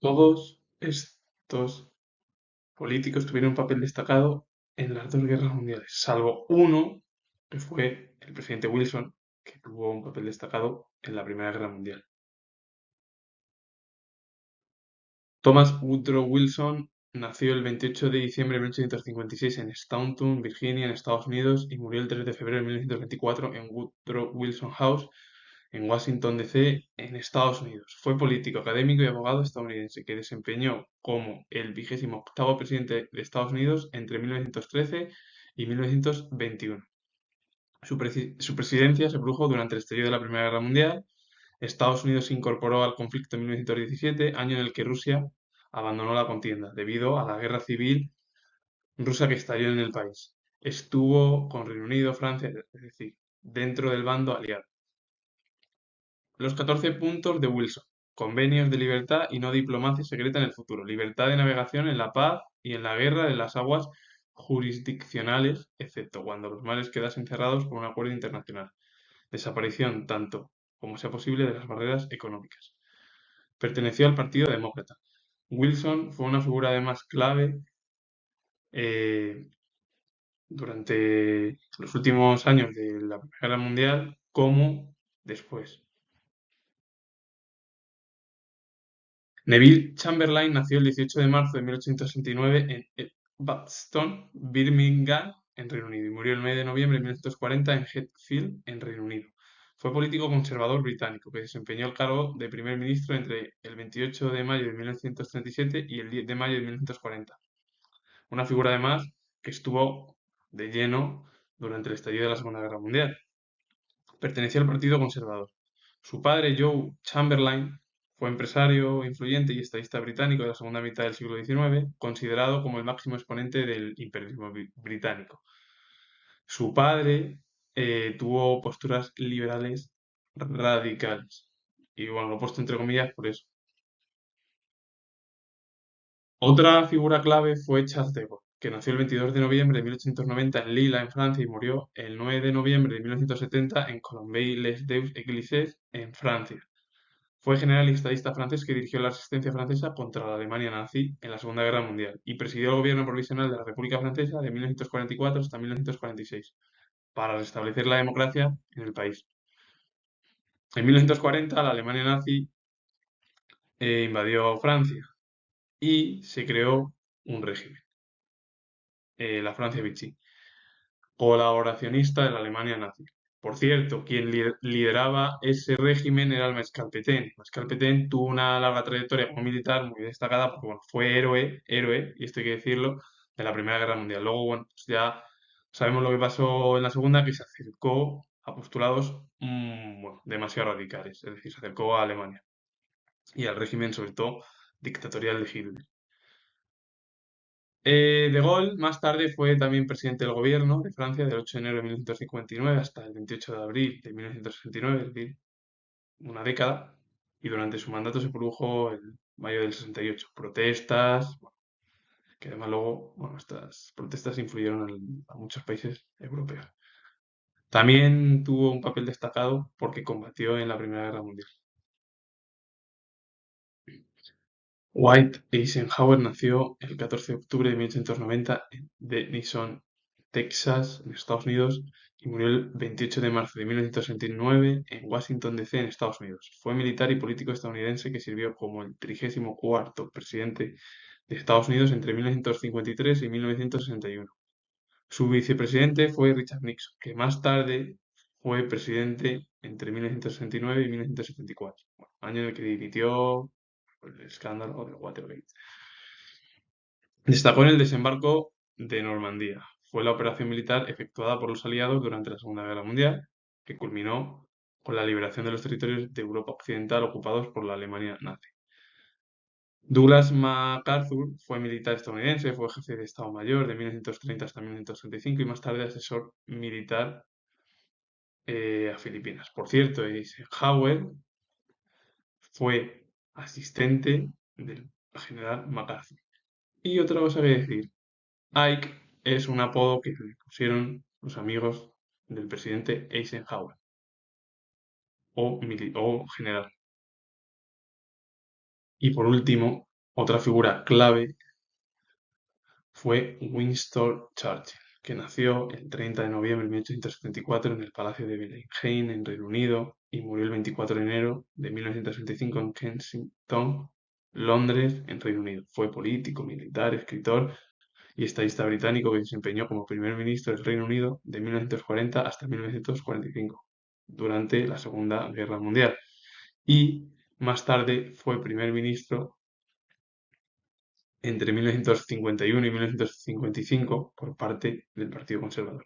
Todos estos políticos tuvieron un papel destacado en las dos guerras mundiales, salvo uno, que fue el presidente Wilson, que tuvo un papel destacado en la Primera Guerra Mundial. Thomas Woodrow Wilson nació el 28 de diciembre de 1856 en Staunton, Virginia, en Estados Unidos, y murió el 3 de febrero de 1924 en Woodrow Wilson House, en Washington, D.C., en Estados Unidos. Fue político, académico y abogado estadounidense que desempeñó como el 28º presidente de Estados Unidos entre 1913 y 1921. Su presidencia se produjo durante el estallido de la Primera Guerra Mundial. Estados Unidos se incorporó al conflicto en 1917, año en el que Rusia abandonó la contienda debido a la guerra civil rusa que estalló en el país. Estuvo con Reino Unido, Francia, es decir, dentro del bando aliado. Los 14 puntos de Wilson. Convenios de libertad y no diplomacia secreta en el futuro. Libertad de navegación en la paz y en la guerra de las aguas jurisdiccionales, excepto cuando los mares quedasen cerrados por un acuerdo internacional. Desaparición, tanto como sea posible, de las barreras económicas. Perteneció al Partido Demócrata. Wilson fue una figura además clave eh, durante los últimos años de la Primera Guerra Mundial como después. Neville Chamberlain nació el 18 de marzo de 1869 en Edgbaston, Birmingham, en Reino Unido, y murió el 9 de noviembre de 1940 en Hatfield, en Reino Unido. Fue político conservador británico que desempeñó el cargo de primer ministro entre el 28 de mayo de 1937 y el 10 de mayo de 1940. Una figura además que estuvo de lleno durante el estallido de la Segunda Guerra Mundial. Pertenecía al Partido Conservador. Su padre, Joe Chamberlain, fue empresario influyente y estadista británico de la segunda mitad del siglo XIX, considerado como el máximo exponente del imperialismo británico. Su padre tuvo posturas liberales radicales. Y bueno, lo he puesto entre comillas por eso. Otra figura clave fue Charles de Gaulle, que nació el 22 de noviembre de 1890 en Lila, en Francia, y murió el 9 de noviembre de 1970 en Colombey-les-Deux-Églises, en Francia. Fue general y estadista francés que dirigió la resistencia francesa contra la Alemania nazi en la Segunda Guerra Mundial y presidió el gobierno provisional de la República Francesa de 1944 hasta 1946 para restablecer la democracia en el país. En 1940 la Alemania nazi invadió Francia y se creó un régimen, la Francia Vichy, colaboracionista de la Alemania nazi. Por cierto, quien lideraba ese régimen era el Maréchal Pétain. Maréchal Pétain tuvo una larga trayectoria como militar muy destacada porque bueno, fue héroe, y esto hay que decirlo, de la Primera Guerra Mundial. Luego, bueno, pues ya sabemos lo que pasó en la Segunda, que se acercó a postulados bueno, demasiado radicales, es decir, se acercó a Alemania y al régimen, sobre todo, dictatorial de Hitler. De Gaulle más tarde fue también presidente del gobierno de Francia del 8 de enero de 1959 hasta el 28 de abril de 1969, es decir, una década, y durante su mandato se produjo el mayo del 68 protestas, bueno, que además luego, bueno, estas protestas influyeron a muchos países europeos. También tuvo un papel destacado porque combatió en la Primera Guerra Mundial. Dwight Eisenhower nació el 14 de octubre de 1890 en Denison, Texas, en Estados Unidos, y murió el 28 de marzo de 1969 en Washington, D.C., en Estados Unidos. Fue militar y político estadounidense que sirvió como el 34º presidente de Estados Unidos entre 1953 y 1961. Su vicepresidente fue Richard Nixon, que más tarde fue presidente entre 1969 y 1974, año en el que dimitió por el escándalo del Watergate. Destacó en el desembarco de Normandía. Fue la operación militar efectuada por los aliados durante la Segunda Guerra Mundial, que culminó con la liberación de los territorios de Europa Occidental ocupados por la Alemania nazi. Douglas MacArthur fue militar estadounidense, fue jefe de Estado Mayor de 1930 hasta 1935 y más tarde asesor militar a Filipinas. Por cierto, Eisenhower fue asistente del general MacArthur. Y otra cosa que decir, Ike es un apodo que le pusieron los amigos del presidente Eisenhower o general. Y por último, Otra figura clave fue Winston Churchill, que nació el 30 de noviembre de 1874 en el Palacio de Belleheim, en Reino Unido, y murió el 24 de enero de 1965 en Kensington, Londres, en Reino Unido. Fue político, militar, escritor y estadista británico que desempeñó como primer ministro del Reino Unido de 1940 hasta 1945, durante la Segunda Guerra Mundial. Y más tarde fue primer ministro entre 1951 y 1955 por parte del Partido Conservador.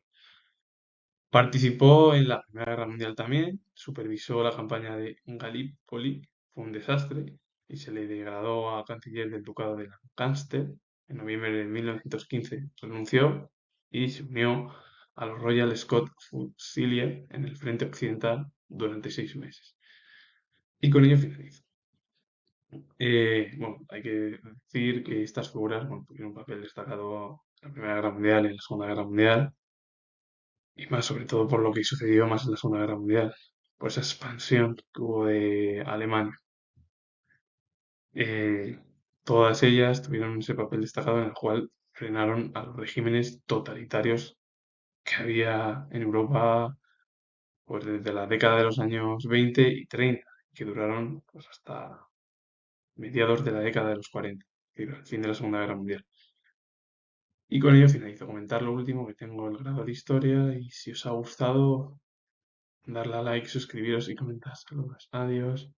Participó en la Primera Guerra Mundial también, supervisó la campaña de Gallipoli, fue un desastre, y se le degradó a canciller del Ducado de Lancaster. En noviembre de 1915 renunció y se unió a los Royal Scots Fusiliers en el frente occidental durante 6 meses. Y con ello finalizo. Bueno, hay que decir que estas figuras, bueno, tuvieron un papel destacado en la Primera Guerra Mundial y en la Segunda Guerra Mundial, y más sobre todo por lo que sucedió más en la Segunda Guerra Mundial, por esa expansión que hubo de Alemania. Eh, Todas ellas tuvieron ese papel destacado en el cual frenaron a los regímenes totalitarios que había en Europa, pues desde la década de los años 20 y 30, que duraron pues hasta mediados de la década de los 40, es decir, el fin de la Segunda Guerra Mundial. Y con ello finalizo. Comentar lo último, que tengo el grado de historia, y si os ha gustado, darle a like, suscribiros y comentar. Saludos. Adiós.